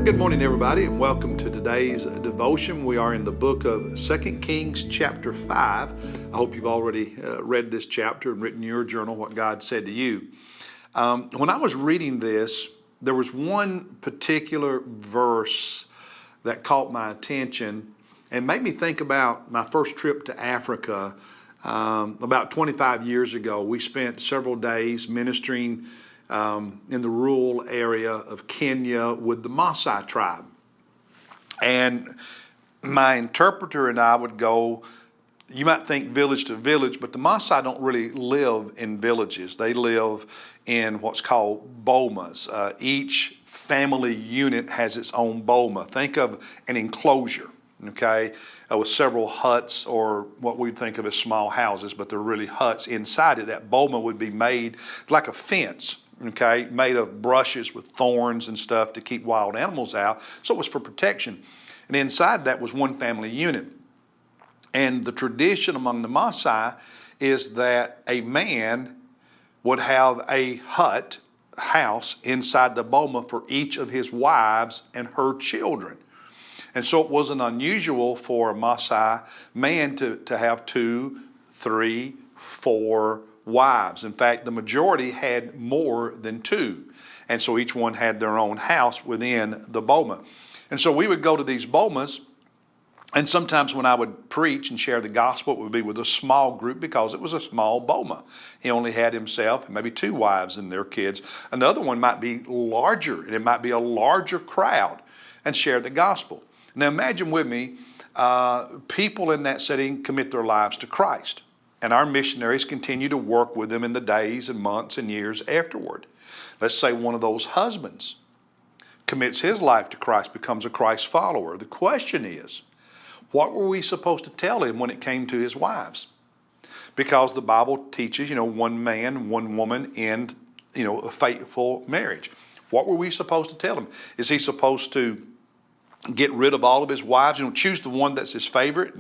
Good morning, everybody, and welcome to today's devotion. We are in the book of 2 Kings chapter 5. I hope you've already read this chapter and written in your journal what God said to you. When I was reading this, there was one particular verse that caught my attention and made me think about my first trip to Africa. About 25 years ago, we spent several days ministering in the rural area of Kenya with the Maasai tribe. And my interpreter and I would go, you might think village to village, but the Maasai don't really live in villages. They live in what's called bomas. Each family unit has its own boma. Think of an enclosure, okay, with several huts or what we'd think of as small houses, but they're really huts. Inside it, that boma would be made like a fence, okay, made of brushes with thorns and stuff to keep wild animals out. So it was for protection. And inside that was one family unit. And the tradition among the Maasai is that a man would have a house inside the boma for each of his wives and her children. And so it wasn't unusual for a Maasai man to have 2, 3, 4 wives. In fact, the majority had more than 2. And so each one had their own house within the boma. And so we would go to these bomas, and sometimes when I would preach and share the gospel, it would be with a small group because it was a small boma. He only had himself and maybe 2 wives and their kids. Another one might be larger, and it might be a larger crowd, and share the gospel. Now imagine with me, people in that setting commit their lives to Christ. And our missionaries continue to work with them in the days and months and years afterward. Let's say one of those husbands commits his life to Christ, becomes a Christ follower. The question is, what were we supposed to tell him when it came to his wives? Because the Bible teaches, one man, one woman in, a faithful marriage. What were we supposed to tell him? Is he supposed to get rid of all of his wives, choose the one that's his favorite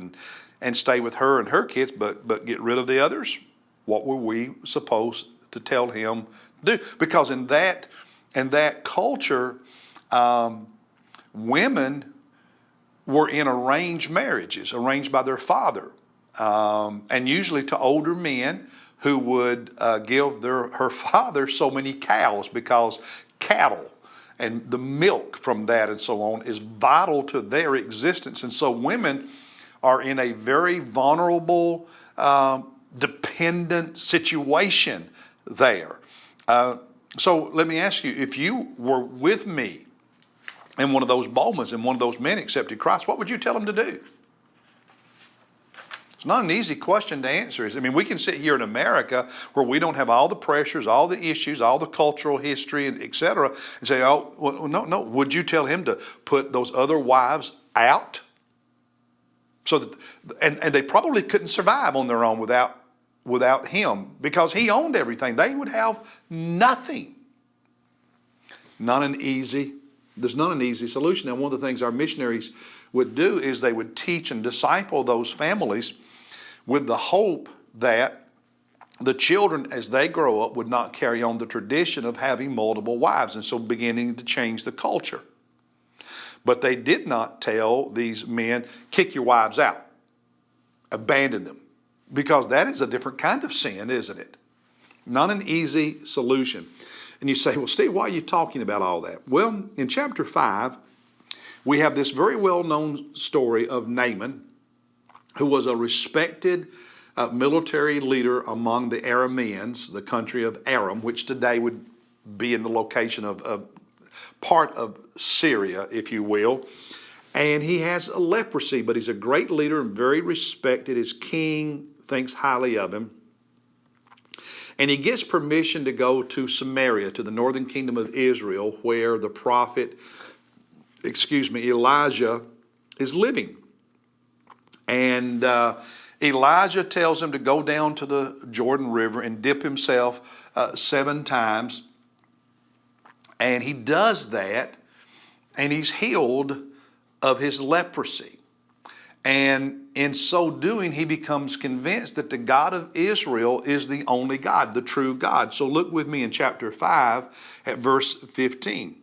and stay with her and her kids, but get rid of the others? What were we supposed to tell him to do? Because in that culture, women were in arranged marriages, arranged by their father, and usually to older men who would give her father so many cows, because cattle and the milk from that and so on is vital to their existence. And so women are in a very vulnerable, dependent situation there. So let me ask you, if you were with me in one of those bomas and one of those men accepted Christ, what would you tell them to do? It's not an easy question to answer. We can sit here in America where we don't have all the pressures, all the issues, all the cultural history, and et cetera, and say, oh, well, no. Would you tell him to put those other wives out? So that, and they probably couldn't survive on their own without him, because he owned everything. They would have nothing. There's not an easy solution. Now, one of the things our missionaries would do is they would teach and disciple those families with the hope that the children, as they grow up, would not carry on the tradition of having multiple wives, and so beginning to change the culture. But they did not tell these men, kick your wives out, abandon them, because that is a different kind of sin, isn't it? Not an easy solution. And you say, well, Steve, why are you talking about all that? Well, in chapter 5, we have this very well-known story of Naaman, who was a respected military leader among the Arameans, the country of Aram, which today would be in the location of part of Syria, if you will. And he has a leprosy, but he's a great leader and very respected. His king thinks highly of him. And he gets permission to go to Samaria, to the northern kingdom of Israel, where the prophet, Elijah is living. And Elijah tells him to go down to the Jordan River and dip himself 7 times. And he does that, and he's healed of his leprosy. And in so doing, he becomes convinced that the God of Israel is the only God, the true God. So look with me in chapter 5 at verse 15.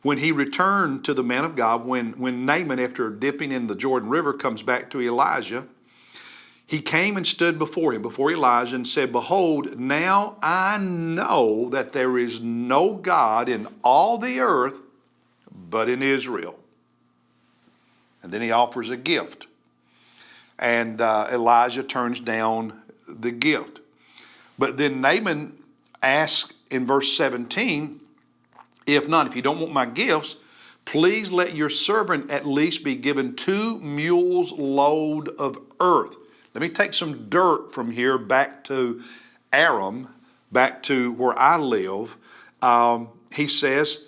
when he returned to the man of God, when Naaman, after dipping in the Jordan River, comes back to Elijah, he came and stood before him, before Elijah, and said, "Behold, now I know that there is no God in all the earth but in Israel." And then he offers a gift. And Elijah turns down the gift. But then Naaman asks in verse 17, if you don't want my gifts, please let your servant at least be given 2 mules load of earth. Let me take some dirt from here back to Aram, back to where I live. He says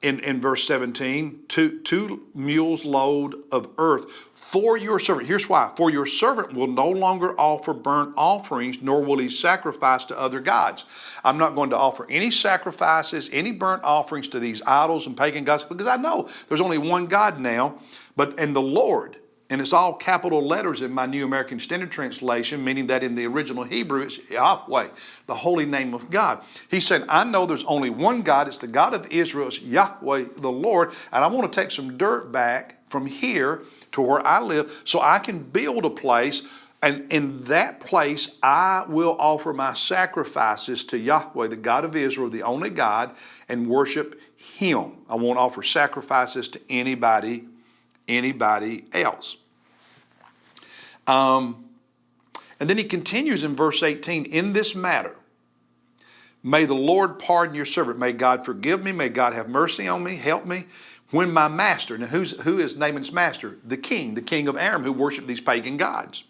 in verse 17, two mules load of earth for your servant. Here's why. For your servant will no longer offer burnt offerings, nor will he sacrifice to other gods. I'm not going to offer any sacrifices, any burnt offerings to these idols and pagan gods, because I know there's only one God now, and the Lord. And it's all capital letters in my New American Standard Translation, meaning that in the original Hebrew, it's Yahweh, the holy name of God. He said, I know there's only one God. It's the God of Israel. It's Yahweh, the Lord. And I want to take some dirt back from here to where I live so I can build a place. And in that place, I will offer my sacrifices to Yahweh, the God of Israel, the only God, and worship Him. I won't offer sacrifices to anybody else. And then he continues in verse 18, in this matter, may the Lord pardon your servant. May God forgive me. May God have mercy on me. Help me. When my master, now who is Naaman's master? The king of Aram, who worshiped these pagan gods.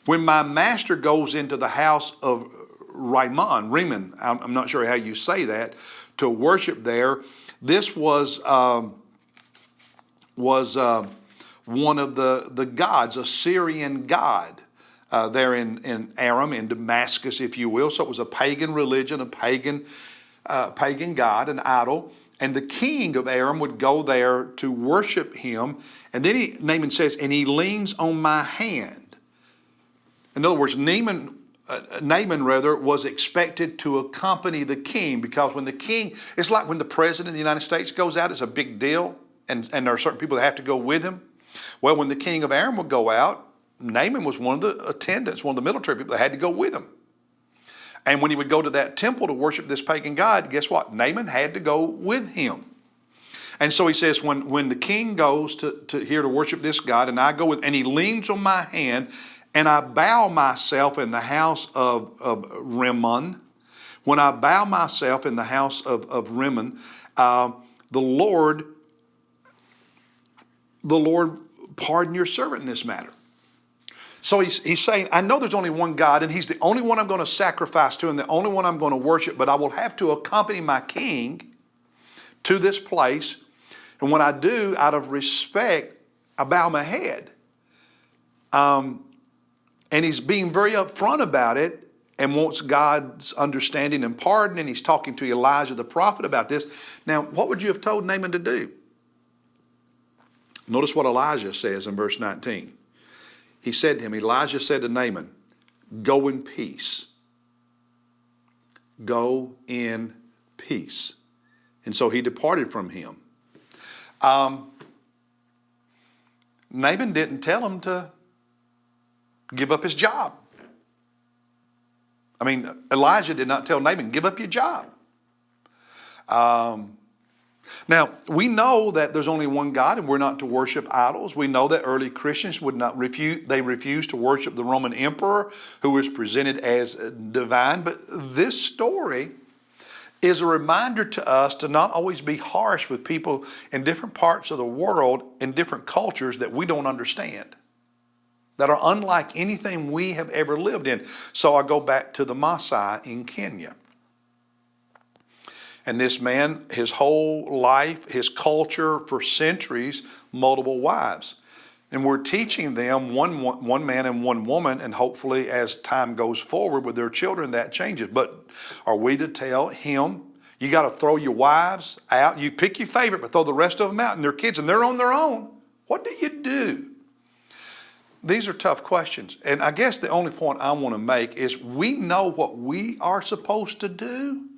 When my master goes into the house of Rimmon, I'm not sure how you say that, to worship there, this was one of the gods, a Syrian god, there in Aram, in Damascus, if you will. So it was a pagan religion, a pagan god, an idol. And the king of Aram would go there to worship him. And then Naaman says, and he leans on my hand. In other words, Naaman was expected to accompany the king, because when the king, it's like when the president of the United States goes out, it's a big deal. And there are certain people that have to go with him. Well, when the king of Aram would go out, Naaman was one of the attendants, one of the military people that had to go with him. And when he would go to that temple to worship this pagan god, guess what? Naaman had to go with him. And so he says, when the king goes to here to worship this god, and I go with, and he leans on my hand, and I bow myself in the house of Rimmon. When I bow myself in the house of Rimmon, the Lord pardon your servant in this matter. So he's saying, I know there's only one God, and He's the only one I'm going to sacrifice to and the only one I'm going to worship, but I will have to accompany my king to this place. And when I do, out of respect, I bow my head. And he's being very upfront about it and wants God's understanding and pardon, and he's talking to Elijah the prophet about this. Now, what would you have told Naaman to do? Notice what Elijah says in verse 19. Elijah said to Naaman, go in peace. Go in peace. And so he departed from him. Naaman didn't tell him to give up his job. Elijah did not tell Naaman, give up your job. Now, we know that there's only one God and we're not to worship idols. We know that early Christians refused to worship the Roman emperor, who was presented as divine. But this story is a reminder to us to not always be harsh with people in different parts of the world, in different cultures that we don't understand, that are unlike anything we have ever lived in. So I go back to the Maasai in Kenya. And this man, his whole life, his culture for centuries, multiple wives. And we're teaching them one man and one woman, and hopefully as time goes forward with their children, that changes. But are we to tell him, you got to throw your wives out, you pick your favorite, but throw the rest of them out, and their kids, and they're on their own? What do you do? These are tough questions. And I guess the only point I want to make is we know what we are supposed to do.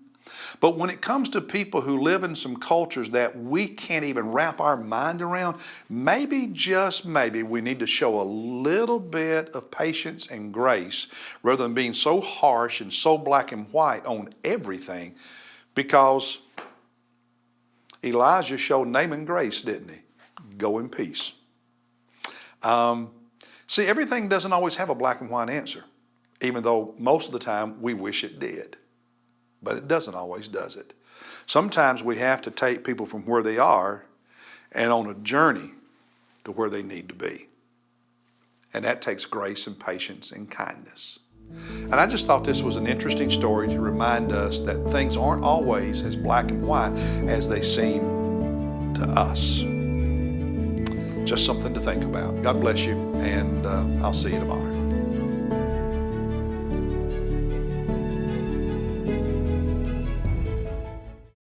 But when it comes to people who live in some cultures that we can't even wrap our mind around, maybe, just maybe, we need to show a little bit of patience and grace rather than being so harsh and so black and white on everything, because Elijah showed Naaman grace, didn't he? Go in peace. See, everything doesn't always have a black and white answer, even though most of the time we wish it did. But it doesn't always, does it? Sometimes we have to take people from where they are and on a journey to where they need to be. And that takes grace and patience and kindness. And I just thought this was an interesting story to remind us that things aren't always as black and white as they seem to us. Just something to think about. God bless you, and I'll see you tomorrow.